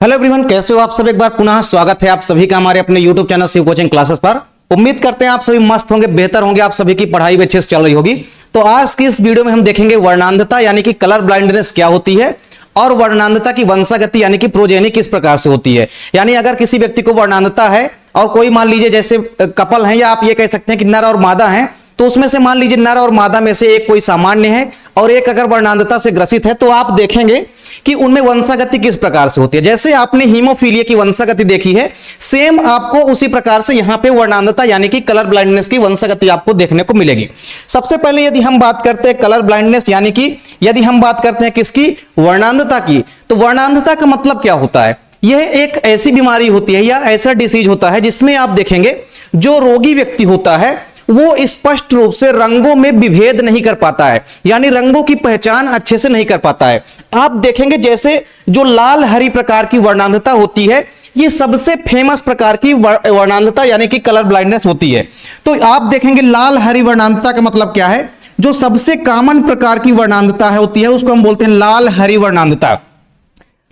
Hello everyone, कैसे हो आप सब। एक बार पुनः स्वागत है आप सभी का हमारे अपने YouTube channel Shiv coaching classes पर। उम्मीद करते हैं आप सभी मस्त होंगे, बेहतर होंगे, आप सभी की पढ़ाई भी अच्छे से चल रही होगी। तो आज की इस वीडियो में हम देखेंगे वर्णांधता यानी कि कलर ब्लाइंडनेस क्या होती है और वर्णांधता की वंशागति यानी कि प्रोजेनी किस प्रकार से होती है। यानी अगर किसी व्यक्ति को वर्णांधता है और कोई मान लीजिए जैसे कपल है या आप ये कह सकते हैं कि नर और मादा है, तो उसमें से मान लीजिए नर और मादा में से एक कोई सामान्य है और एक अगर वर्णांधता से ग्रसित है, तो आप देखेंगे कि उनमें वंशागति किस प्रकार से होती है। जैसे आपने हीमोफीलिया की वंशागति देखी है, सेम आपको उसी प्रकार से यहां पे वर्णांधता यानी कि कलर ब्लाइंडनेस की वंशागति आपको देखने को मिलेगी। सबसे पहले यदि हम बात करते हैं कलर ब्लाइंडनेस यानी कि यदि हम बात करते हैं किसकी, वर्णांधता की, तो वर्णांधता का मतलब क्या होता है। यह एक ऐसी बीमारी होती है या ऐसा डिसीज होता है जिसमें आप देखेंगे जो रोगी व्यक्ति होता है वो स्पष्ट रूप से रंगों में विभेद नहीं कर पाता है, यानी रंगों की पहचान अच्छे से नहीं कर पाता है। आप देखेंगे जैसे जो लाल हरी प्रकार की वर्णांधता होती है, ये सबसे फेमस प्रकार की वर्णांधता यानी कि कलर ब्लाइंडनेस होती है। तो आप देखेंगे लाल हरी वर्णांधता का मतलब क्या है, जो सबसे कॉमन प्रकार की वर्णांधता होती है उसको हम बोलते हैं लाल हरी वर्णांधता।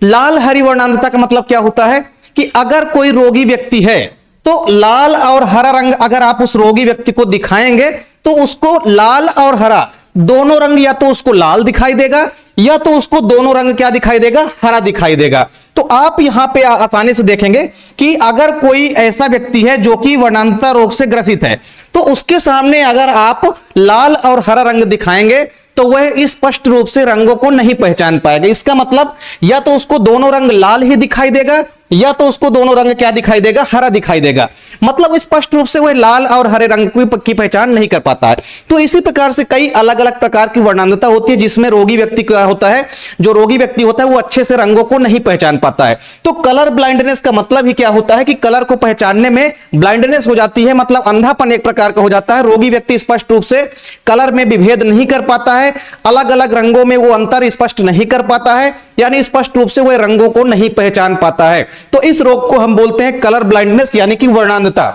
लाल हरी वर्णांधता का मतलब क्या होता है कि अगर कोई रोगी व्यक्ति है तो लाल और हरा रंग अगर आप उस रोगी व्यक्ति को दिखाएंगे तो उसको लाल और हरा दोनों रंग या तो उसको लाल दिखाई देगा या तो उसको दोनों रंग क्या दिखाई देगा, हरा दिखाई देगा। तो आप यहां पे आसानी से देखेंगे कि अगर कोई ऐसा व्यक्ति है जो कि वर्णांधता रोग से ग्रसित है, तो उसके सामने अगर आप लाल और हरा रंग दिखाएंगे तो वह स्पष्ट रूप से रंगों को नहीं पहचान पाएगा। इसका मतलब या तो उसको दोनों रंग लाल ही दिखाई देगा या तो उसको दोनों रंग क्या दिखाई देगा, हरा दिखाई देगा। मतलब स्पष्ट रूप से वह लाल और हरे रंग की पहचान नहीं कर पाता है। तो इसी प्रकार से कई अलग अलग प्रकार की वर्णांधता होती है जिसमें रोगी व्यक्ति क्या होता है, जो रोगी व्यक्ति होता है वो अच्छे से रंगों को नहीं पहचान पाता है। तो कलर ब्लाइंडनेस का मतलब ही क्या होता है कि कलर को पहचानने में ब्लाइंडनेस हो जाती है, मतलब अंधापन एक प्रकार का हो जाता है। रोगी व्यक्ति स्पष्ट रूप से कलर में विभेद नहीं कर पाता है, अलग अलग रंगों में वो अंतर स्पष्ट नहीं कर पाता है, यानी स्पष्ट रूप से वह रंगों को नहीं पहचान पाता है। तो इस रोग को हम बोलते हैं कलर ब्लाइंडनेस यानी कि वर्णांधता।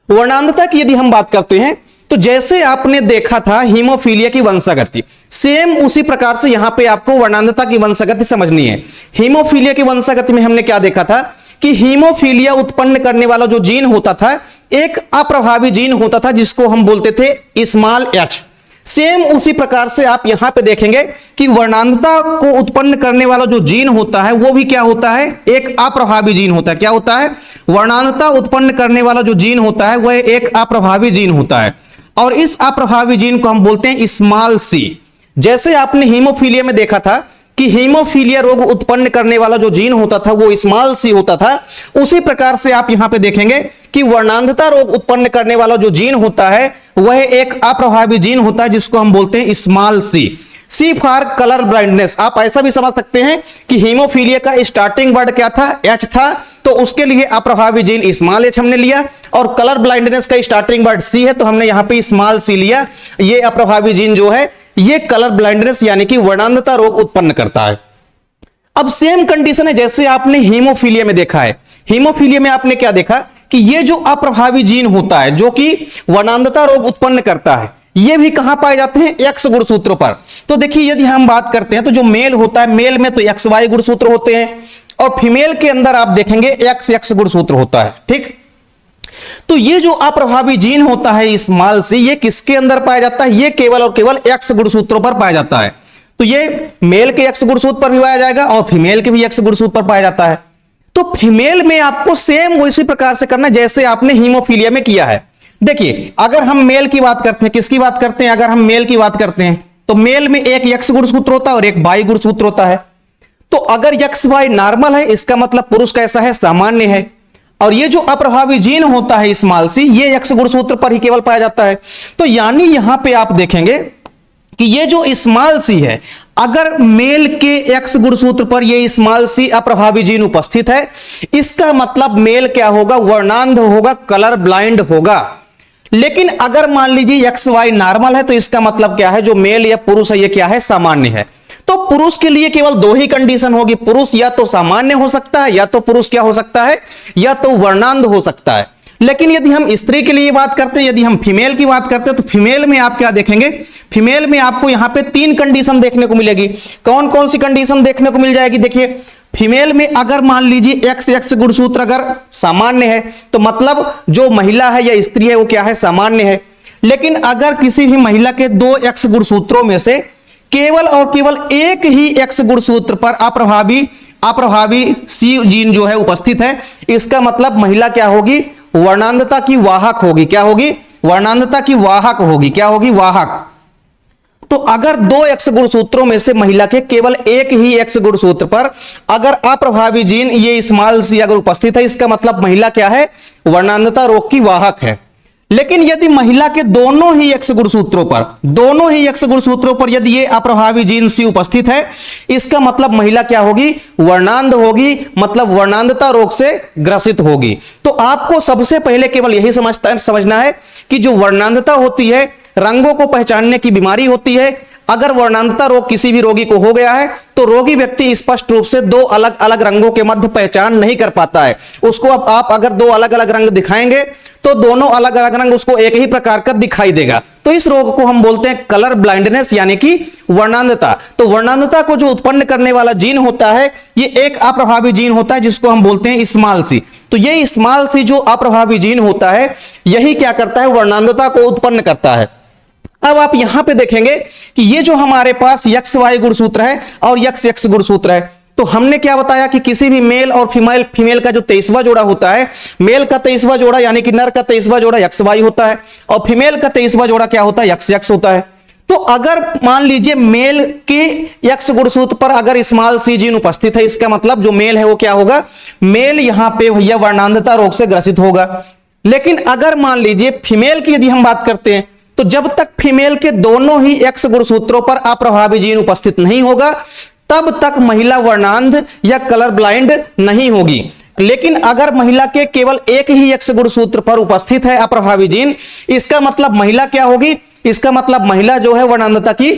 वर्णांधता की यदि हम बात करते हैं तो जैसे आपने देखा था हीमोफीलिया की वंशागति, सेम उसी प्रकार से यहां पे आपको वर्णांधता की वंशागति समझनी है। हीमोफीलिया की वंशागति में हमने क्या देखा था कि हीमोफीलिया उत्पन्न करने वाला जो जीन होता था एक अप्रभावी जीन होता था जिसको हम बोलते थे स्मॉल एच। सेम उसी प्रकार से आप यहां पे देखेंगे कि वर्णांधता को उत्पन्न करने वाला जो जीन होता है वो भी क्या होता है, एक अप्रभावी जीन होता है। क्या होता है, वर्णांधता उत्पन्न करने वाला जो जीन होता है वह एक अप्रभावी जीन होता है और इस अप्रभावी जीन को हम बोलते हैं स्मॉल सी। जैसे आपने हीमोफीलिया में देखा था कि हीमोफीलिया रोग उत्पन्न करने वाला जो जीन होता था वो स्मॉल सी होता था, उसी प्रकार से आप यहां पे देखेंगे कि वर्णांधता रोग उत्पन्न करने वाला जो जीन होता है वह एक अप्रभावी जीन होता है जिसको हम बोलते हैं small C. C for colour blindness. आप ऐसा भी समझ सकते हैं कि हीमोफीलिया का स्टार्टिंग वर्ड क्या था, एच था, तो उसके लिए अप्रभावी जीन स्मॉल एच हमने लिया और कलर ब्लाइंडनेस का स्टार्टिंग वर्ड सी है तो हमने यहां पे स्मॉल सी लिया। ये अप्रभावी जीन जो है ये कलर ब्लाइंडनेस यानी कि वर्णांधता रोग उत्पन्न करता है। अब सेम कंडीशन है जैसे आपने हीमोफीलिया में देखा है। हीमोफीलिया में आपने क्या देखा कि ये जो अप्रभावी जीन होता है जो कि वर्णांधता रोग उत्पन्न करता है, ये भी कहां पाए जाते हैं, एक्स गुणसूत्रों पर। तो देखिए यदि हम बात करते हैं तो जो मेल होता है, मेल में तो एक्स वाई गुणसूत्र होते हैं और फीमेल के अंदर आप देखेंगे एक्स एक्स गुणसूत्र होता है। ठीक, तो ये जो अप्रभावी जीन होता है स्मॉल सी, ये किसके अंदर पाया जाता है, ये केवल और केवल एक्स गुणसूत्रों पर पाया जाता है। तो ये मेल के एक्स गुणसूत्र पर भी पाया जाएगा और फीमेल के भी एक्स गुणसूत्र पर पाया जाता है। तो फीमेल में आपको सेम उसी प्रकार से करना जैसे आपने हीमोफीलिया में किया है। देखिए अगर हम मेल की बात करते हैं, किसकी बात करते हैं, अगर हम मेल की बात करते हैं तो मेल में एक एक्स गुणसूत्र होता है और एक वाई गुणसूत्र होता है। तो अगर एक्स वाई नॉर्मल है इसका मतलब पुरुष कैसा है, सामान्य है। और ये जो अप्रभावी जीन होता है स्मॉल सी, ये एक्स गुणसूत्र पर ही केवल पाया जाता है। तो यानी यहां पे आप देखेंगे कि ये जो स्मॉल सी है, अगर मेल के एक्स गुणसूत्र पर ये स्मॉल सी अप्रभावी जीन उपस्थित है, इसका मतलब मेल क्या होगा, वर्णांध होगा, कलर ब्लाइंड होगा। लेकिन अगर मान लीजिए एक्स वाई नॉर्मल है तो इसका मतलब क्या है, जो मेल या पुरुष है ये क्या है, सामान्य है। तो पुरुष के लिए केवल दो ही कंडीशन होगी, पुरुष या तो सामान्य हो सकता है या तो पुरुष क्या हो सकता है, या तो वर्णांध हो सकता है। लेकिन यदि हम स्त्री के लिए बात करते हैं, यदि हम फीमेल की बात करते हैं, तो फीमेल में आप क्या देखेंगे, फीमेल में आपको यहां पे 3 कंडीशन देखने को मिलेगी। कौन कौन सी कंडीशन देखने को मिल जाएगी? देखिए, फीमेल में अगर मान लीजिए XX गुणसूत्र अगर सामान्य है तो मतलब जो महिला है या स्त्री है वो क्या है, सामान्य है। लेकिन अगर किसी भी महिला के 2X गुणसूत्रों में से केवल और केवल एक ही X गुणसूत्र पर अप्रभावी C जीन जो है उपस्थित है, इसका मतलब महिला क्या होगी, वर्णांधता की वाहक होगी। क्या होगी? वर्णांधता की वाहक होगी। क्या होगी? वाहक। तो अगर 2X गुणसूत्रों में से महिला के केवल एक ही X गुणसूत्र पर अगर अप्रभावी जीन ये स्मॉल c अगर उपस्थित है, इसका मतलब महिला क्या है, वर्णांधता रोग की वाहक है। लेकिन यदि महिला के दोनों ही X गुणसूत्रों पर यदि ये अप्रभावी जीन C उपस्थित है, इसका मतलब महिला क्या होगी, वर्णांध होगी, मतलब वर्णांधता रोग से ग्रसित होगी। तो आपको सबसे पहले केवल यही समझना है कि जो वर्णांधता होती है, रंगों को पहचानने की बीमारी होती है। अगर वर्णांधता रोग किसी भी रोगी को हो गया है तो रोगी व्यक्ति स्पष्ट रूप से 2 अलग अलग रंगों के मध्य पहचान नहीं कर पाता है। उसको अब आप अगर 2 अलग अलग रंग दिखाएंगे तो दोनों अलग अलग रंग उसको एक ही प्रकार का दिखाई देगा। तो इस रोग को हम बोलते हैं कलर ब्लाइंडनेस, यानी कि वर्णांधता। तो वर्णांधता को जो उत्पन्न करने वाला जीन होता है, ये एक अप्रभावी जीन होता है जिसको हम बोलते हैं स्मॉल c। तो ये स्मॉल c जो अप्रभावी जीन होता है, यही क्या करता है, वर्णांधता को उत्पन्न करता है। अब आप यहां पे देखेंगे कि ये जो हमारे पास XY गुणसूत्र है और XX गुणसूत्र है, तो हमने क्या बताया कि किसी भी मेल और फीमेल का जो 23वां जोड़ा होता है, मेल का 23वां जोड़ा यानी कि नर का 23वां जोड़ा XY होता है और फीमेल का 23वां जोड़ा क्या होता है, XX होता है। तो अगर मान लीजिए मेल के X गुणसूत्र पर अगर स्मॉल c जीन उपस्थित है, इसका मतलब जो मेल है वो क्या होगा, मेल यहां पे भैया वर्णांधता रोग से ग्रसित होगा। लेकिन अगर मान लीजिए फीमेल की यदि हम बात करते हैं, तो जब तक फीमेल के दोनों ही X गुणसूत्रों पर अप्रभावी जीन उपस्थित नहीं होगा, तब तक महिला वर्णांध या कलर ब्लाइंड नहीं होगी। लेकिन अगर महिला के केवल एक ही X गुणसूत्र पर उपस्थित है अप्रभावी जीन, इसका मतलब महिला क्या होगी, इसका मतलब महिला जो है वर्णांधता की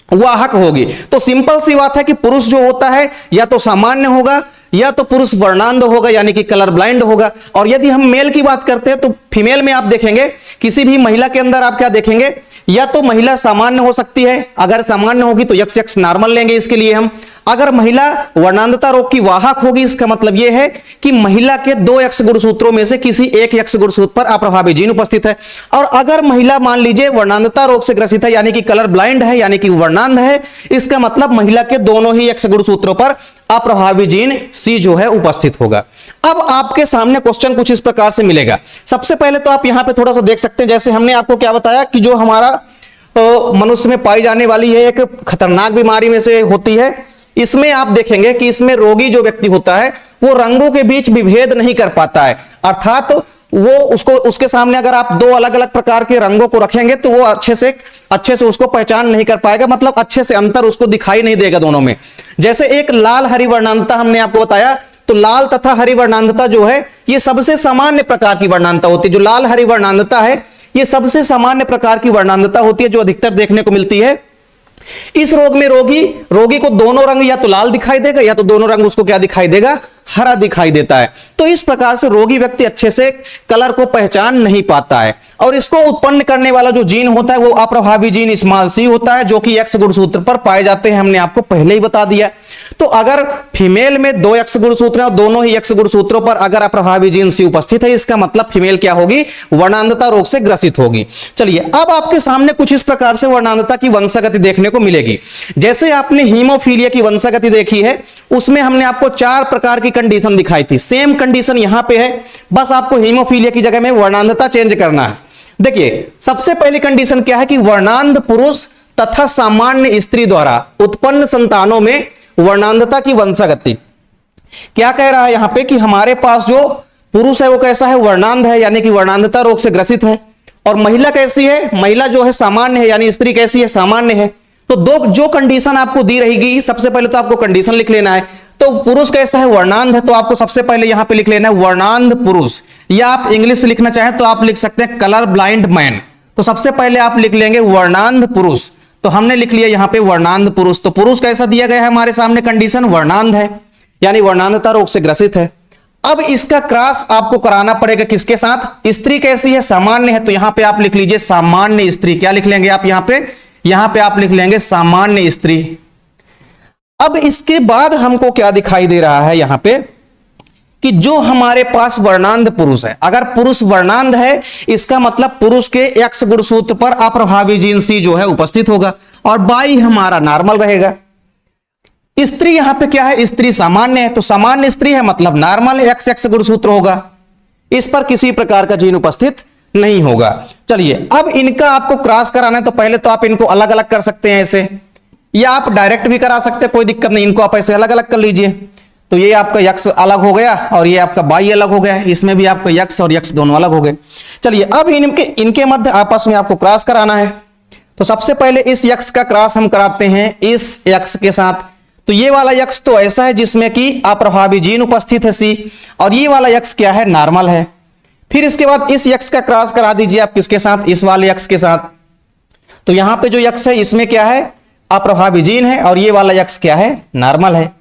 वाहक होगी। तो सिंपल सी बात है कि पुरुष जो होता है या तो सामान्य होगा या तो पुरुष वर्णांध होगा, यानी कि कलर ब्लाइंड होगा। और यदि हम मेल की बात करते हैं तो फीमेल में आप देखेंगे, किसी भी महिला के अंदर आप क्या देखेंगे, या तो महिला सामान्य हो सकती है, अगर सामान्य होगी तो XX नॉर्मल लेंगे इसके लिए हम। अगर महिला वर्णांधता रोग की वाहक होगी, इसका मतलब यह है कि महिला के 2X गुणसूत्रों में से किसी एक X गुणसूत्र पर अप्रभावी जीन उपस्थित है। और अगर महिला मान लीजिए वर्णांधता रोग से ग्रसित है, यानी कि कलर ब्लाइंड है, यानी कि वर्णांध है, इसका मतलब महिला के दोनों ही X गुणसूत्रों पर अप्रभावी जीन C जो है उपस्थित होगा। अब आपके सामने क्वेश्चन कुछ इस प्रकार से मिलेगा। सबसे पहले तो आप यहां पे थोड़ा सा देख सकते हैं, जैसे हमने आपको क्या बताया कि जो हमारा मनुष्य में पाई जाने वाली है एक खतरनाक बीमारी में से होती है, इसमें आप देखेंगे कि इसमें रोगी जो व्यक्ति होता है वो रंगों के बीच विभेद नहीं कर पाता है। अर्थात वो उसके सामने अगर आप 2 अलग अलग प्रकार के रंगों को रखेंगे तो वो अच्छे से उसको पहचान नहीं कर पाएगा, मतलब अच्छे से अंतर उसको दिखाई नहीं देगा दोनों में। जैसे एक लाल हरी वर्णांधता हमने आपको बताया, तो लाल तथा हरी वर्णांधता जो है ये सबसे सामान्य प्रकार की वर्णांधता होती है। जो लाल हरी वर्णांधता है ये सबसे सामान्य प्रकार की वर्णांधता होती है जो अधिकतर देखने को मिलती है। इस रोग में रोगी को दोनों रंग या तो लाल दिखाई देगा या तो दोनों रंग उसको क्या दिखाई देगा, हरा दिखाई देता है। तो इस प्रकार से रोगी व्यक्ति अच्छे से कलर को पहचान नहीं पाता है। और इसको उत्पन्न करने वाला जो जीन होता है वो अप्रभावी जीन स्मॉल c होता है, जो कि X गुणसूत्र पर पाए जाते हैं, हमने आपको पहले ही बता दिया। तो अगर फीमेल में 2 X गुणसूत्र हैं और दोनों ही X गुणसूत्रों पर अगर अप्रभावी जीन C उपस्थित है, इसका मतलब फीमेल क्या होगी, वर्णांधता रोग से ग्रसित होगी। चलिए अब आपके सामने कुछ इस प्रकार से वर्णांधता की वंशागति देखने को मिलेगी। जैसे आपने हीमोफीलिया की वंशागति देखी है, उसमें हमने आपको 4 प्रकार की कंडीशन दिखाई थी। सेम कंडीशन यहां पे है, बस आपको हीमोफीलिया की जगह में वर्णांधता चेंज करना है। देखिए सबसे पहली कंडीशन क्या है कि वर्णांध पुरुष तथा सामान्य स्त्री द्वारा उत्पन्न संतानों में वर्णांधता की वंशागति। क्या कह रहा है यहां पे कि हमारे पास जो पुरुष है वो कैसा है, वर्णांध है, यानी कि वर्णांधता रोग से ग्रसित है। और महिला कैसी है, महिला जो है सामान्य है, यानी स्त्री कैसी है, सामान्य है। तो जो कंडीशन आपको दी रहेगी, सबसे पहले तो आपको कंडीशन लिख लेना है। तो पुरुष कैसा है, वर्णांध है, तो आपको सबसे पहले यहां पे लिख लेना है वर्णांध पुरुष, या आप इंग्लिश से लिखना चाहें तो आप लिख सकते हैं कलर ब्लाइंड मैन। तो सबसे पहले आप लिख लेंगे वर्णांध पुरुष। तो हमने लिख लिया यहां पे वर्णांध पुरुष। तो पुरुष कैसा दिया गया है हमारे सामने कंडीशन, वर्णांध है, यानी वर्णांधता रोग से ग्रसित है। अब इसका क्रॉस आपको कराना पड़ेगा किसके साथ? स्त्री कैसी है? सामान्य है, तो यहां पे आप लिख लीजिए सामान्य स्त्री। क्या लिख लेंगे आप यहां पे आप लिख लेंगे सामान्य स्त्री। अब इसके बाद हमको क्या दिखाई दे रहा है यहां पे कि जो हमारे पास वर्णांध पुरुष है, अगर पुरुष वर्णांध है इसका मतलब पुरुष के एक्स गुणसूत्र पर अप्रभावी जीन सी जो है उपस्थित होगा और बाई हमारा नॉर्मल रहेगा। स्त्री यहां पे क्या है? स्त्री सामान्य है, तो सामान्य स्त्री है मतलब नॉर्मल एक्स एक्स गुणसूत्र होगा, इस पर किसी प्रकार का जीन उपस्थित नहीं होगा। चलिए अब इनका आपको क्रॉस कराना है, तो पहले तो आप इनको अलग अलग कर सकते हैं ऐसे, या आप डायरेक्ट भी करा सकते हैं, कोई दिक्कत नहीं। इनको आप ऐसे अलग अलग कर लीजिए, तो ये आपका यक्स अलग हो गया और ये आपका बाई अलग हो गया, इसमें भी आपका यक्स और यक्स दोनों अलग हो गए। चलिए अब इनके मध्य आपस में आपको क्रॉस कराना है, तो सबसे पहले इस यक्स का क्रॉस हम कराते हैं इस यक्स के साथ। तो ये वाला यक्स तो ऐसा है जिसमें कि अप्रभावी जीन उपस्थित है सी, और ये वाला यक्स क्या है? नॉर्मल है। फिर इसके बाद इस यक्स का क्रॉस करा दीजिए आप किसके साथ? इस वाले यक्स के साथ। तो यहां पे जो यक्स है इसमें क्या है? अप्रभावी जीन है, और ये वाला यक्स क्या है? नॉर्मल है।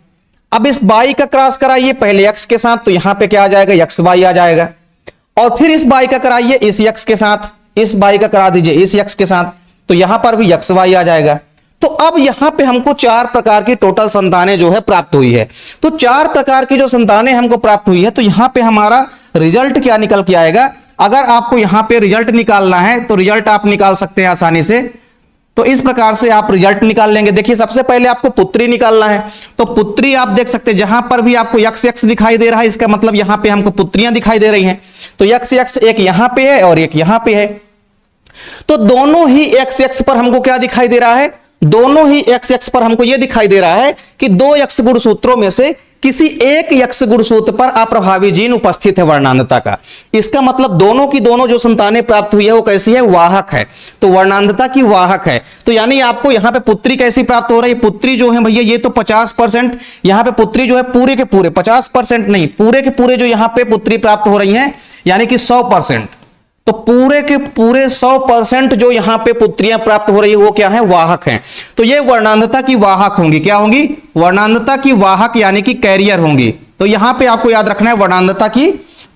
अब इस बाई का क्रॉस कराइए पहले यक्स के साथ, तो यहां पे क्या आ जाएगा? यक्स बाई आ जाएगा। और फिर इस बाई का कराइए इस यक्स के साथ, इस बाई का करा दीजिए इस यक्स के साथ, तो यहां पर भी यक्स बाई आ जाएगा। तो अब यहां पे हमको 4 प्रकार की टोटल संतानें जो है प्राप्त हुई है। तो 4 प्रकार की जो संतानें हमको प्राप्त हुई है, तो यहां पे हमारा रिजल्ट क्या निकल के आएगा? अगर आपको यहां पे रिजल्ट निकालना है तो रिजल्ट आप निकाल सकते हैं आसानी से। तो इस प्रकार से आप रिजल्ट निकाल लेंगे। देखिए सबसे पहले आपको पुत्री निकालना है, तो पुत्री आप देख सकते हैं जहां पर भी आपको यक्स यक्स दिखाई दे रहा है, इसका मतलब यहां पे हमको पुत्रियां दिखाई दे रही हैं। तो यक्स यक्स एक यहां पे है और एक यहां पे है, तो दोनों ही एक्स एक्स पर हमको क्या दिखाई दे रहा है? दोनों ही एक्स एक्स पर हमको यह दिखाई दे रहा है कि 2 यक्स गुणसूत्रों में से किसी एक यक्स गुणसूत्र पर अप्रभावी जीन उपस्थित है वर्णांधता का। इसका मतलब दोनों की दोनों जो संतानें प्राप्त हुई है वो कैसी है? वाहक है, तो वर्णांधता की वाहक है। तो यानी आपको यहां पे पुत्री कैसी प्राप्त हो रही है? पुत्री जो है भैया ये तो 50%, यहां पे पुत्री जो है पूरे के पूरे 50% नहीं, पूरे के पूरे जो यहां पे पुत्री प्राप्त हो रही है यानी कि 100%। तो पूरे के पूरे 100% जो यहां पे पुत्रियां प्राप्त हो रही है वो क्या है? वाहक हैं। तो ये वर्णांधता की वाहक होंगी। क्या होंगी? वर्णांधता की वाहक यानी कि कैरियर होंगी। तो यहां पे आपको याद रखना है वर्णांधता की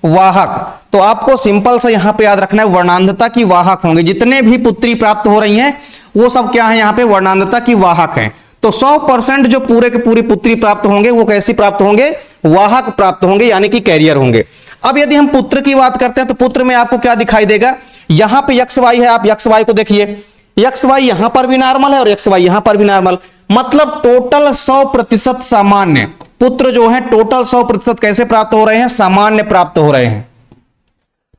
वाहक। तो आपको सिंपल से यहां पे याद रखना है वर्णांधता की वाहक होंगे। जितने भी पुत्री प्राप्त हो रही हैं वो सब क्या है? यहां पे वर्णांधता की वाहक हैं। तो 100% जो पूरे के पूरी पुत्री प्राप्त होंगे वो कैसी प्राप्त होंगे? वाहक प्राप्त होंगे यानी कि कैरियर होंगे। अब यदि हम पुत्र की बात करते हैं तो पुत्र में आपको क्या दिखाई देगा? यहां पे एक्स वाई है, आप एक्स वाई को देखिए, एक्स वाई यहां पर भी नॉर्मल है और एक्स वाई यहां पर भी नॉर्मल, मतलब टोटल 100% सामान्य पुत्र जो है टोटल 100% कैसे प्राप्त हो रहे हैं? सामान्य प्राप्त हो रहे हैं।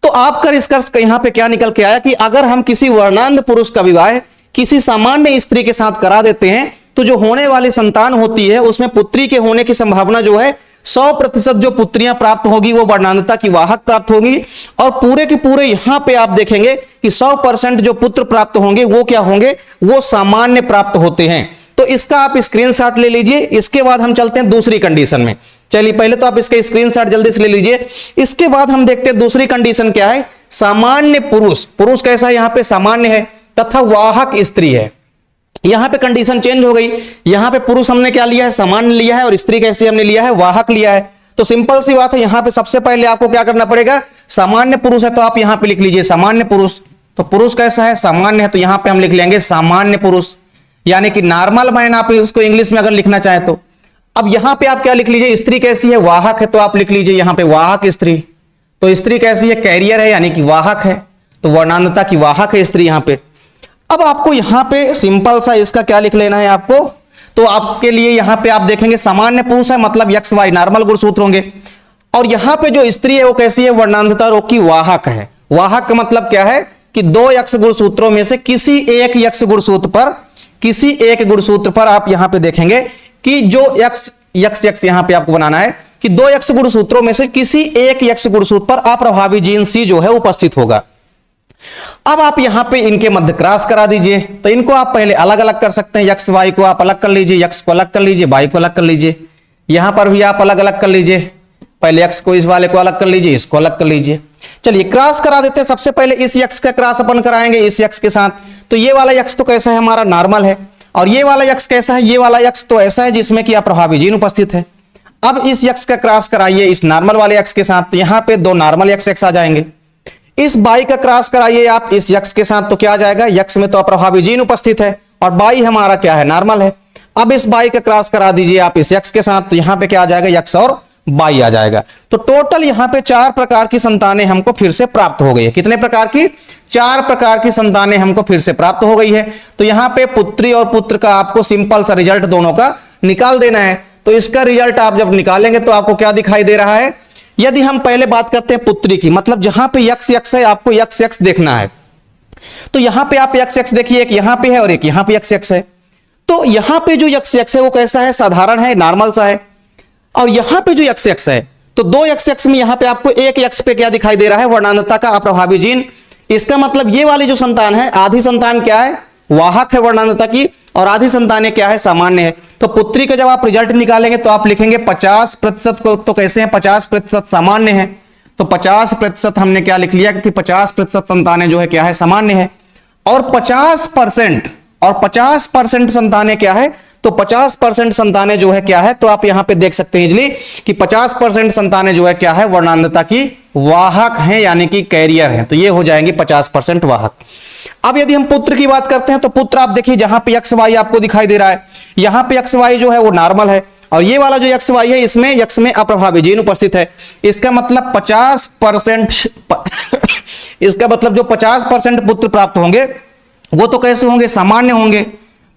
तो आपका निष्कर्ष यहां पे क्या निकल के आया कि अगर हम किसी वर्णांध पुरुष का विवाह किसी सामान्य स्त्री के साथ करा देते हैं तो जो होने वाली संतान होती है उसमें पुत्री के होने की संभावना जो है 100% जो पुत्रियां प्राप्त होगी वो वर्णांधता की वाहक प्राप्त होगी। और पूरे के पूरे यहां पे आप देखेंगे कि 100% जो पुत्र प्राप्त होंगे वो क्या होंगे? वो सामान्य प्राप्त होते हैं। तो इसका आप स्क्रीनशॉट ले लीजिए। इसके बाद हम चलते हैं दूसरी कंडीशन में। चलिए पहले तो आप इसका स्क्रीनशॉट जल्दी से ले लीजिए। इसके बाद हम देखते हैं दूसरी कंडीशन क्या है? सामान्य पुरुष, पुरुष कैसा है? यहां पे सामान्य है तथा वाहक स्त्री है। यहां पे कंडीशन चेंज हो गई। यहां पे पुरुष हमने क्या लिया है? सामान्य लिया है, और स्त्री कैसी हमने लिया है? वाहक लिया है। तो सिंपल सी बात है, यहां पे सबसे पहले आपको क्या करना पड़ेगा? सामान्य पुरुष है तो आप यहां पे लिख लीजिए सामान्य पुरुष। तो पुरुष कैसा है? सामान्य है, तो यहां पे हम लिख लेंगे सामान्य पुरुष यानी कि नॉर्मल मैन, आप इसको इंग्लिश में अगर लिखना चाहें तो। अब यहां पे आप क्या लिख लीजिए? स्त्री कैसी है? वाहक है, तो आप लिख लीजिए यहां पे वाहक स्त्री। तो स्त्री कैसी है? कैरियर है यानी कि वाहक है, तो वर्णांधता की वाहक है स्त्री यहां पे। अब आपको यहां पे सिंपल सा इसका क्या लिख लेना है आपको? तो आपके लिए यहां पे आप देखेंगे सामान्य पुरुष है मतलब एक्स वाई नॉर्मल गुणसूत्र होंगे, और यहां पे जो स्त्री है वो कैसी है? वर्णांधता रोग की वाहक है। वाहक का मतलब क्या है कि 2 यक्स गुणसूत्रों में से किसी एक यक्स गुणसूत्र पर आप यहां पे देखेंगे कि जो यक्स यहां पे आपको बनाना है कि 2 यक्स गुणसूत्रों में से किसी एक यक्स गुणसूत्र पर अप्रभावी जीन सी जो है उपस्थित होगा। अब आप यहां पे इनके मध्य क्रॉस करा दीजिए। तो इनको आप पहले अलग अलग कर सकते हैं, यक्स वाई को आप अलग कर लीजिए, यक्स को अलग कर लीजिए, वाई को अलग कर लीजिए। यहां पर भी आप अलग अलग कर लीजिए, पहले यक्स को इस वाले को अलग कर लीजिए, इसको अलग कर लीजिए। चलिए क्रॉस करा देते हैं। सबसे पहले इस यक्स का क्रॉस अपन कराएंगे इस यक्स के साथ। तो ये वाला यक्स तो कैसा है? हमारा नॉर्मल है। और ये वाला यक्स कैसा है? ये वाला यक्स तो ऐसा है जिसमें कि अप्रभावी जीन उपस्थित है। अब इस यक्स का क्रॉस कराइए इस नॉर्मल वाले यक्स के साथ, तो यहां पे दो नॉर्मल यक्स आ जाएंगे। इस बाई का क्रॉस कराइए आप इस यक्स के साथ, तो क्या आ जाएगा, यक्स में तो अप्रभावी जीन उपस्थित है और बाई हमारा क्या है, नॉर्मल है। अब इस बाई का क्रॉस करा दीजिए आप इस यक्स के साथ, तो यहां पे क्या आ जाएगा, यक्स और बाई आ जाएगा। तो टोटल यहां पे 4 प्रकार की संतानें हमको फिर से प्राप्त हो गई है। कितने प्रकार की, 4 प्रकार की संतानें हमको फिर से प्राप्त हो गई है। तो यहां पे पुत्री और पुत्र का आपको सिंपल सा रिजल्ट दोनों का निकाल देना है। तो इसका रिजल्ट आप जब निकालेंगे तो आपको क्या दिखाई दे रहा है, यदि हम पहले बात करते हैं पुत्री की, मतलब जहां पे यक्स यक्स है आपको यक्स यक्स देखना है। तो यहां पे आप यक्स यक्स देखिए, एक यहां पे है और एक यहां पे यक्स यक्स है। तो यहां पे जो यक्स यक्स है वो कैसा है, साधारण है, नॉर्मल सा है। और यहां पे जो यक्स यक्स है, तो दो यक्स यक्स में यहां पे आपको एक यक्स पे क्या दिखाई दे रहा है, वर्णांधता का अप्रभावी जीन। इसका मतलब ये वाली जो संतान है, आधी संतान क्या है, वाहक है वर्णांधता की, और आधी संतानें क्या है, सामान्य है। तो पुत्री का जब आप रिजल्ट निकालेंगे तो आप लिखेंगे 50% को, तो कैसे हैं, 50% सामान्य है। तो 50% हमने क्या लिख लिया कि 50% संतानें जो है क्या है, सामान्य है। और 50% संतानें क्या है, तो 50% संतानें जो है क्या है, तो आप यहां पे देख सकते हैं इजली कि 50% संतानें जो है क्या है, वर्णांधता की वाहक हैं, यानी कि कैरियर हैं। तो ये हो जाएंगे 50% वाहक। अब यदि हम पुत्र की बात करते हैं तो पुत्र आप देखिए जहां पे एक्स वाई आपको दिखाई दे रहा है, यहां पे एक्स वाई जो है वो नॉर्मल है, और ये वाला जो एक्स वाई है इसमें यक्स में अप्रभावी जीन उपस्थित है। इसका मतलब 50% इसका मतलब जो 50% पुत्र प्राप्त होंगे वो तो कैसे होंगे, सामान्य होंगे।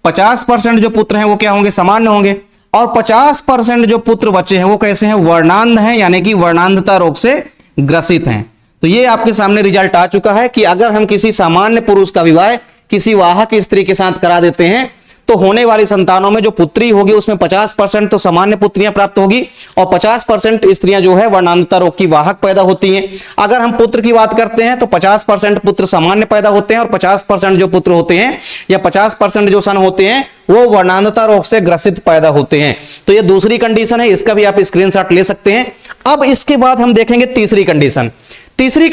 50% जो पुत्र हैं वो क्या होंगे, सामान्य होंगे। और 50% जो पुत्र बच्चे हैं वो कैसे हैं, वर्णांध हैं, यानी कि वर्णांधता रोग से ग्रसित हैं। तो ये आपके सामने रिजल्ट आ चुका है कि अगर हम किसी सामान्य पुरुष का विवाह किसी वाहक स्त्री के साथ करा देते हैं तो होने वाली संतानों में जो पुत्री होगी उसमें 50% तो सामान्य पुत्रियां प्राप्त होगी और 50% स्त्रियां जो है वर्णांधता रोग की वाहक पैदा होती हैं। अगर हम पुत्र की बात करते हैं तो 50% पुत्र सामान्य पैदा होते हैं और 50% जो पुत्र होते हैं या 50% जो सन होते हैं वो वर्णांधता रोग से ग्रसित पैदा होते हैं। तो ये दूसरी कंडीशन है, इसका भी आप स्क्रीनशॉट ले सकते हैं। अब इसके बाद हम देखेंगे तीसरी कंडीशन। तीसरी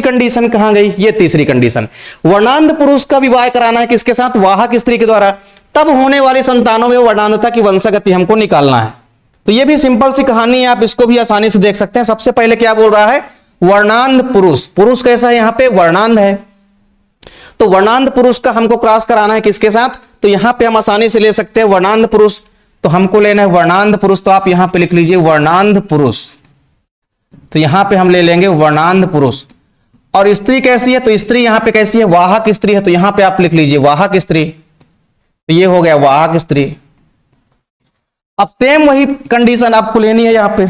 कंडीशन कहां गई, ये तीसरी कंडीशन, वर्णांध पुरुष का विवाह कराना है किसके साथ, वाहक स्त्री के द्वारा, तब होने वाली संतानों में वर्णांधता की वंशागति हमको निकालना है। तो ये भी सिंपल सी कहानी है, आप इसको भी आसानी से देख सकते हैं। सबसे पहले क्या बोल रहा है, वर्णांध पुरुष, पुरुष कैसा है, यहां पे वर्णांध है। तो वर्णांध पुरुष का हमको क्रॉस कराना है किसके साथ, तो यहां पे हम आसानी से ले सकते हैं वर्णांध पुरुष। तो हमको लेना है वर्णांध पुरुष, तो आप यहां पे लिख लीजिए वर्णांध पुरुष। तो यहां पे हम ले लेंगे वर्णांध पुरुष। और स्त्री कैसी है, तो स्त्री यहां पे कैसी है, वाहक स्त्री है। तो यहां पे आप लिख लीजिए वाहक स्त्री। तो ये हो गया वाहक स्त्री। अब सेम वही कंडीशन आपको लेनी है, यहां पे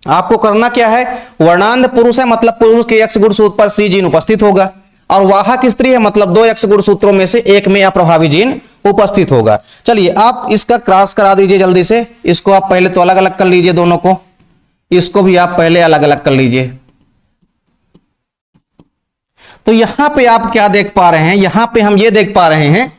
आपको करना क्या है, वर्णांध पुरुष है मतलब पुरुष के एक्स गुणसूत्र पर सी जीन उपस्थित होगा, और वाहक स्त्री है मतलब 2 एक्स गुणसूत्रों में से एक में अप्रभावी जीन उपस्थित होगा। चलिए आप इसका क्रॉस करा दीजिए जल्दी से। इसको आप पहले तो अलग अलग कर लीजिए, दोनों को, इसको भी आप पहले अलग अलग कर लीजिए। तो यहां पे आप क्या देख पा रहे हैं, यहां पे हम ये देख पा रहे हैं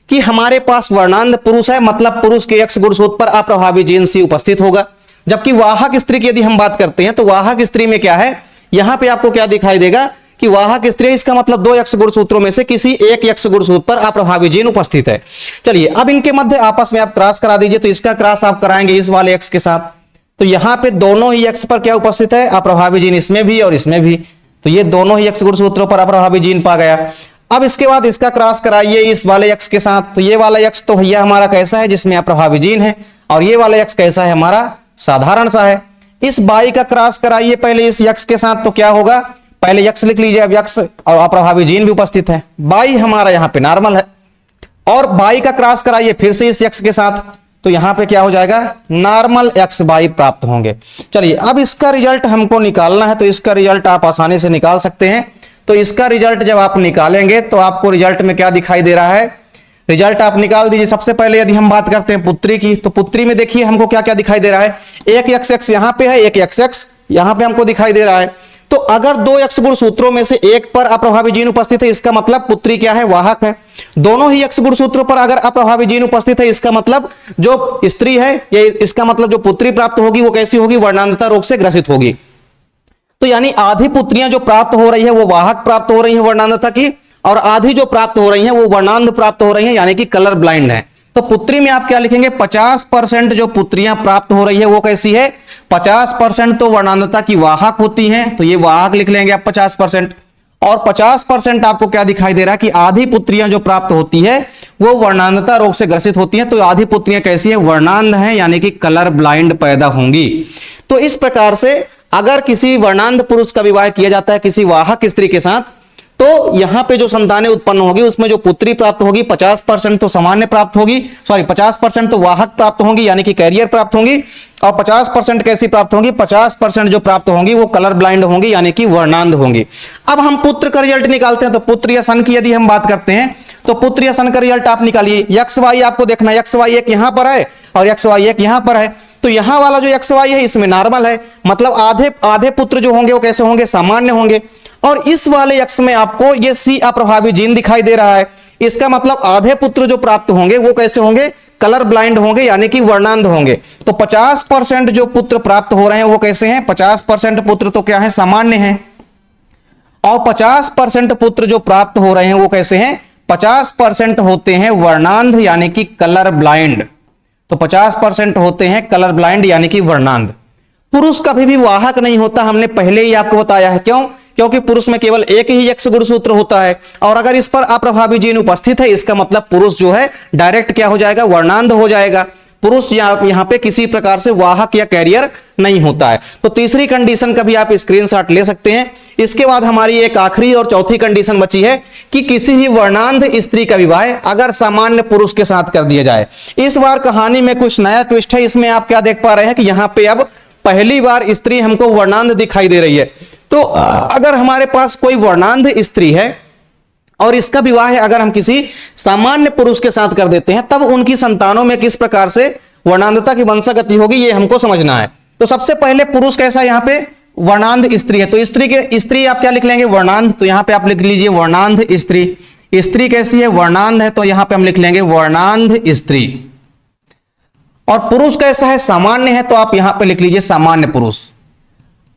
कि हमारे पास वर्णांध पुरुष है मतलब पुरुष के एक्स गुणसूत्र पर अप्रभावी जीन सी उपस्थित होगा। जबकि वाहक स्त्री की यदि हम बात करते हैं तो वाहक स्त्री में क्या है, यहां पे आपको क्या दिखाई देगा कि वाहक स्त्री, इसका मतलब 2 एक्स गुणसूत्रों में से किसी एक एक्स गुणसूत्र पर अप्रभावी जीन उपस्थित है। चलिए अब इनके मध्य आपस में आप क्रॉस करा दीजिए। तो इसका क्रॉस आप कराएंगे इस वाले एक्स के साथ। तो यहां पे दोनों ही एक्स पर क्या उपस्थित है, अप्रभावी जीन, इसमें भी और इसमें भी। तो ये दोनों ही एक्स गुणसूत्रों पर अप्रभावी जीन पा गया। अब इसके बाद इसका क्रॉस कराइए इस वाले एक्स के साथ। तो ये वाला एक्स तो भैया हमारा कैसा है, जिसमें अप्रभावी जीन है, और ये वाला एक्स कैसा है, हमारा साधारण सा है। इस बाई का क्रॉस कराइए पहले इस एक्स के साथ। तो क्या होगा, पहले एक्स लिख लीजिए, अब एक्स और अप्रभावी जीन भी उपस्थित है। बाई हमारा यहाँ पे नॉर्मल है, और बाई का क्रॉस कराइए फिर से इस एक्स के साथ। तो यहां पे क्या हो जाएगा, नॉर्मल एक्स बाई प्राप्त होंगे। चलिए अब इसका रिजल्ट हमको निकालना है। तो इसका रिजल्ट आप आसानी से निकाल सकते हैं। तो इसका रिजल्ट जब आप निकालेंगे तो आपको रिजल्ट में क्या दिखाई दे रहा है, रिजल्ट आप निकाल दीजिए। सबसे पहले यदि हम बात करते हैं पुत्री की, तो पुत्री में देखिए हमको क्या क्या दिखाई दे रहा है, एक एक्स एक्स यहां पे है, एक एक्स एक्स यहां पे हमको दिखाई दे रहा है। तो अगर 2 एक्स गुणसूत्रों में से एक पर अप्रभावी जीन उपस्थित है, इसका मतलब पुत्री क्या है, वाहक है। दोनों ही एक्स गुणसूत्रों पर अगर अप्रभावी जीन उपस्थित है, इसका मतलब जो स्त्री है, ये इसका मतलब जो पुत्री प्राप्त होगी वो कैसी होगी, वर्णांधता रोग से ग्रसित होगी। तो यानी आधी पुत्रियां जो प्राप्त हो रही है वो वाहक प्राप्त हो रही है वर्णांधता की, और आधी जो प्राप्त हो रही है वो वर्णांध प्राप्त हो रही है, यानी कि कलर ब्लाइंड है। तो पुत्री में आप क्या लिखेंगे, 50% जो पुत्रियां प्राप्त हो रही है वो कैसी है, 50% तो वर्णांधता की वाहक होती हैं, तो ये वाहक लिख लेंगे आप 50%। और 50% आपको क्या दिखाई दे रहा है कि आधी पुत्रियां जो प्राप्त होती है वो वर्णांधता रोग से ग्रसित होती हैं, तो आधी पुत्रियां कैसी है, वर्णांध हैं, यानी कि कलर ब्लाइंड पैदा होंगी। तो इस प्रकार से अगर किसी वर्णांध पुरुष का विवाह किया जाता है किसी वाहक स्त्री के साथ, तो यहां पे जो संतानें उत्पन्न होगी उसमें जो पुत्री प्राप्त होगी 50% तो सामान्य प्राप्त होगी, 50% तो वाहक प्राप्त होंगी यानी कि कैरियर प्राप्त होंगी, और 50% कैसी प्राप्त होंगी, 50% जो प्राप्त होंगी वो कलर ब्लाइंड होंगी यानी कि वर्णांध होंगी। अब हम पुत्र का रिजल्ट निकालते हैं, तो पुत्र या सन की यदि हम बात करते हैं तो पुत्र या सन का रिजल्ट आप निकालिए। एक्स वाई आपको देखना है, एक्स वाई एक यहां पर है और एक्स वाई एक यहां पर है, तो यहां वाला जो एक्स वाई है इसमें नॉर्मल है, मतलब आधे आधे पुत्र जो होंगे वो कैसे होंगे, सामान्य होंगे। और इस वाले एक्स में आपको ये सी अप्रभावी जीन दिखाई दे रहा है, इसका मतलब आधे पुत्र जो प्राप्त होंगे वो कैसे होंगे, कलर ब्लाइंड होंगे यानी कि वर्णांध होंगे। तो 50% जो पुत्र प्राप्त हो रहे हैं वो कैसे हैं, 50% पुत्र तो क्या है, सामान्य हैं, और 50% पुत्र जो प्राप्त हो रहे हैं वो कैसे हैं, 50% होते हैं वर्णांध यानी कि कलर ब्लाइंड। तो 50% होते हैं कलर ब्लाइंड यानी कि वर्णांध। पुरुष कभी भी वाहक नहीं होता, हमने पहले ही आपको बताया है। क्यों, क्योंकि पुरुष में केवल एक ही एक्स गुणसूत्र होता है, और अगर इस पर अप्रभावी जीन उपस्थित है इसका मतलब पुरुष जो है डायरेक्ट क्या हो जाएगा, वर्णांध हो जाएगा। पुरुष यहां पे किसी प्रकार से वाहक या कैरियर नहीं होता है। तो तीसरी कंडीशन का भी आप स्क्रीनशॉट ले सकते हैं। इसके बाद हमारी एक आखिरी और चौथी कंडीशन बची है कि किसी भी वर्णांध स्त्री का विवाह अगर सामान्य पुरुष के साथ कर दिया जाए। इस बार कहानी में कुछ नया ट्विस्ट है, इसमें आप क्या देख पा रहे हैं कि यहां पे अब पहली बार स्त्री हमको वर्णांध दिखाई दे रही है। तो अगर हमारे पास कोई वर्णांध स्त्री है और इसका विवाह है अगर हम किसी सामान्य पुरुष के साथ कर देते हैं, तब उनकी संतानों में किस प्रकार से वर्णांधता की वंशागति होगी ये हमको समझना है। तो सबसे पहले पुरुष कैसा, यहाँ पे वर्णांध स्त्री है, तो स्त्री आप क्या लिख लेंगे, वर्णांध। तो यहां पे आप लिख लीजिए वर्णांध स्त्री। स्त्री कैसी है, वर्णांध है, तो यहां पे हम लिख लेंगे वर्णांध स्त्री। और पुरुष कैसा है, सामान्य है, तो आप यहां पे लिख लीजिए सामान्य पुरुष।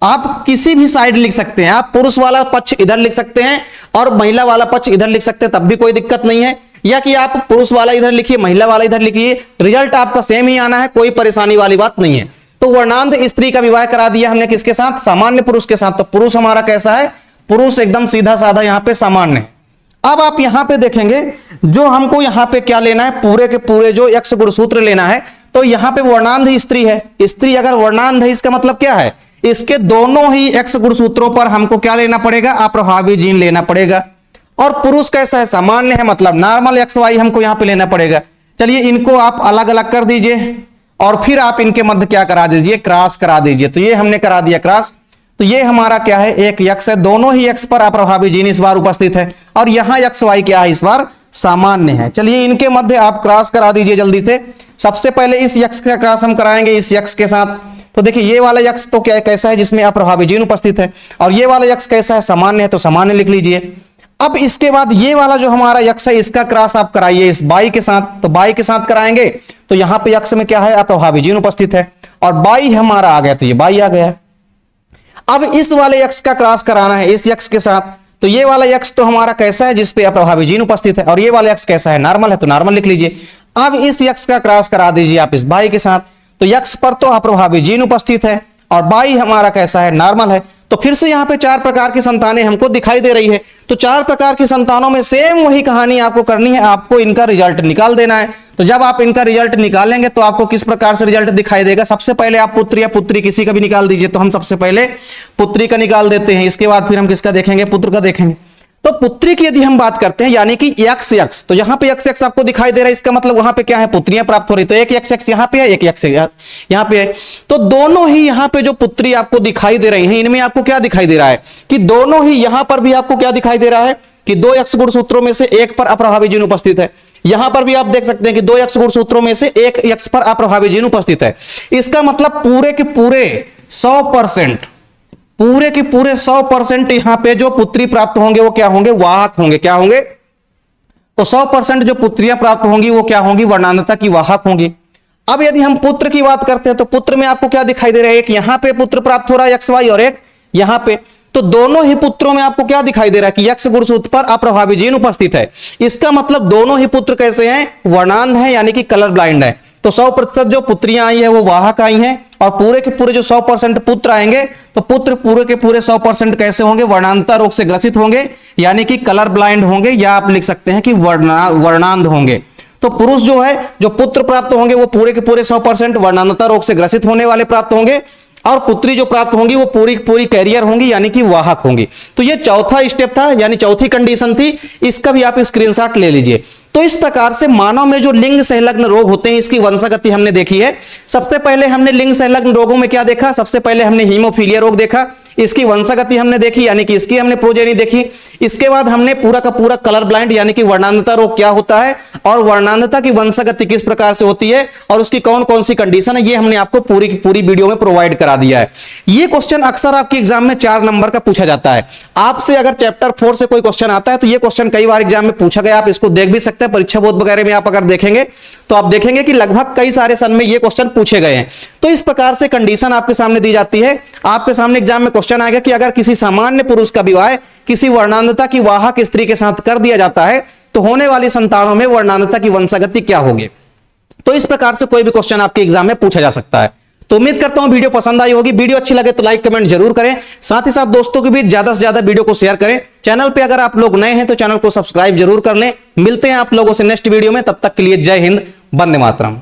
आप किसी भी साइड लिख सकते हैं, आप पुरुष वाला पक्ष इधर लिख सकते हैं और महिला वाला पक्ष इधर लिख सकते हैं, तब भी कोई दिक्कत नहीं है। या कि आप पुरुष वाला इधर लिखिए, महिला वाला इधर लिखिए, रिजल्ट आपका सेम ही आना है, कोई परेशानी वाली बात नहीं है। तो वर्णांध स्त्री का विवाह करा दिया हमने किसके साथ, सामान्य पुरुष के साथ। तो पुरुष हमारा कैसा है, पुरुष एकदम सीधा साधा यहाँ पे सामान्य है। अब आप यहां पे देखेंगे जो हमको यहां पे क्या लेना है, पूरे के पूरे जो एक्स गुणसूत्र लेना है, तो यहां पे वर्णांध स्त्री है। स्त्री अगर वर्णांध है इसका मतलब क्या है, इसके दोनों ही एक्स गुणसूत्रों पर हमको क्या लेना पड़ेगा, अप्रभावी जीन लेना पड़ेगा। और पुरुष कैसा है, सामान्य है, मतलब नॉर्मल एक्स वाई हमको यहां पे लेना पड़ेगा। चलिए इनको आप अलग अलग कर दीजिए और फिर आप इनके मध्य क्या करा दीजिए, क्रॉस करा दीजिए। तो ये हमने करा दिया क्रॉस। तो ये हमारा क्या है, एक एक्स है, दोनों ही एक्स पर अप्रभावी जीन इस बार उपस्थित है, और यहां एक्स वाई क्या है, इस बार सामान्य है। चलिए इनके मध्य आप क्रॉस करा दीजिए जल्दी से। सबसे पहले इस यक्स का क्रॉस हम कराएंगे इस यक्स के साथ। तो देखिए ये वाला यक्स तो क्या कैसा है, जिसमें अप्रभावी जीन उपस्थित है, और ये वाला यक्स कैसा है, सामान्य है, तो सामान्य लिख लीजिए। अब इसके बाद ये वाला जो हमारा यक्स है इसका क्रॉस आप कराइए इस बाई के साथ। तो बाई के साथ कराएंगे तो यहां पे यक्स में क्या है, अप्रभावी जीन उपस्थित है, और बाई हमारा आ गया, तो ये बाई आ गया। अब इस वाले यक्स का क्रॉस कराना है इस यक्स के साथ। तो ये वाला यक्स तो हमारा कैसा है, जिसपे अप्रभावी जीन उपस्थित है, और ये वाला यक्स कैसा है, नॉर्मल है, तो नॉर्मल लिख लीजिए। अब इस यक्स का क्रॉस करा दीजिए आप इस बाई के साथ। तो यक्स पर तो अप्रभावी जीन उपस्थित है और बाई हमारा कैसा है, नॉर्मल है। तो फिर से यहाँ पे 4 प्रकार की संतानें हमको दिखाई दे रही है। तो 4 प्रकार की संतानों में सेम वही कहानी आपको करनी है, आपको इनका रिजल्ट निकाल देना है। तो जब आप इनका रिजल्ट निकालेंगे तो आपको किस प्रकार से रिजल्ट दिखाई देगा, सबसे पहले आप पुत्र या पुत्री किसी का भी निकाल दीजिए। तो हम सबसे पहले पुत्री का निकाल देते हैं, इसके बाद फिर हम किसका देखेंगे, पुत्र का देखेंगे। तो पुत्री की यदि हम बात करते हैं यानी कि एक्स एक्स, तो यहां पे एक्स एक्स आपको दिखाई दे रहा है, इसका मतलब वहां पे क्या है, पुत्रियां प्राप्त हो रही। तो एक एक्स एक्स यहां पे है, एक एक्स यहां पे है। तो दोनों ही यहां पे जो पुत्री आपको दिखाई दे रही हैं, इनमें आपको क्या दिखाई दे रहा है कि दोनों ही यहां पर भी आपको क्या दिखाई दे रहा है कि 2 एक्स गुणसूत्रों में से एक पर अप्रभावी जीन उपस्थित है। यहां पर भी आप देख सकते हैं कि 2 एक्स गुणसूत्रों में से एक एक्स पर अप्रभावी जीन उपस्थित है। इसका मतलब पूरे के पूरे 100%, पूरे के पूरे 100% यहां पे जो पुत्री प्राप्त होंगे वो क्या होंगे, वाहक होंगे। क्या होंगे, तो 100% जो पुत्रियां प्राप्त होंगी वो क्या होंगी, वर्णांधता की वाहक होंगी। अब यदि हम पुत्र की बात करते हैं तो पुत्र में आपको क्या दिखाई दे रहा है, एक यहां पे पुत्र प्राप्त हो रहा है एक्स वाई और एक यहां पे। तो दोनों ही पुत्रों में आपको क्या दिखाई दे रहा है कि यक्ष गुणसूत्र पर अप्रभावी जीन उपस्थित है। इसका मतलब दोनों ही पुत्र कैसे हैं, वर्णांध हैं, यानी कि कलर ब्लाइंड है। तो 100% जो पुत्रियां आई है वो वाहक आई हैं, और पूरे के पूरे जो 100% पुत्र आएंगे तो पुत्र पूरे के पूरे 100% कैसे होंगे, वर्णांधता रोग से ग्रसित होंगे, यानी कि कलर ब्लाइंड होंगे, या आप लिख सकते हैं कि वर्णांध होंगे। तो पुरुष जो है, जो पुत्र प्राप्त होंगे वो पूरे के पूरे 100% वर्णांधता रोग से ग्रसित होने वाले प्राप्त होंगे, और पुत्री जो प्राप्त होंगी वो पूरी पूरी कैरियर होंगी, यानी कि वाहक होंगी। तो ये चौथा स्टेप था, यानी चौथी कंडीशन थी, इसका भी आप स्क्रीनशॉट ले लीजिए। तो इस प्रकार से मानव में जो लिंग संलग्न रोग होते हैं इसकी वंशागति हमने देखी है। सबसे पहले हमने लिंग संलग्न रोगों में क्या देखा, सबसे पहले हमने हीमोफीलिया रोग देखा, इसकी वंशागति हमने देखी, यानी कि इसकी हमने प्रोजेनी देखी। इसके बाद हमने पूरा का पूरा कलर ब्लाइंड यानी कि वर्णांधता रोग क्या होता है, और वर्णांधता की वंशागति किस प्रकार से होती है, और उसकी कौन कौन सी कंडीशन है, ये हमने आपको पूरी पूरी वीडियो में प्रोवाइड करा दिया है। ये क्वेश्चन अक्सर आपके एग्जाम में 4 नंबर का पूछा जाता है। आपसे अगर चैप्टर 4 से कोई क्वेश्चन आता है तो ये क्वेश्चन कई बार एग्जाम में पूछा गया, आप इसको देख भी सकते हैं। परीक्षा बोध वगैरह में आप अगर देखेंगे तो आप देखेंगे कि लगभग कई सारे सन में ये क्वेश्चन पूछे गए हैं। तो इस प्रकार से कंडीशन आपके सामने दी जाती है। आपके सामने एग्जाम में क्वेश्चन आएगा कि अगर किसी सामान्य पुरुष का विवाह किसी वर्णांधता की वाहक स्त्री के साथ कर दिया जाता है तो होने वाली संतानों में वर्णांधता की वंशागति क्या होगी। तो इस प्रकार से कोई भी क्वेश्चन आपके एग्जाम में पूछा जा सकता है। तो उम्मीद करता हूं वीडियो पसंद आई होगी। वीडियो अच्छी लगे तो लाइक कमेंट जरूर करें, साथ ही साथ दोस्तों के बीच ज्यादा से ज्यादा वीडियो को शेयर करें। चैनल पे अगर आप लोग नए हैं तो चैनल को सब्सक्राइब जरूर कर लें। मिलते हैं आप लोगों से नेक्स्ट वीडियो में, तब तक के लिए जय हिंद, वंदे मातरम।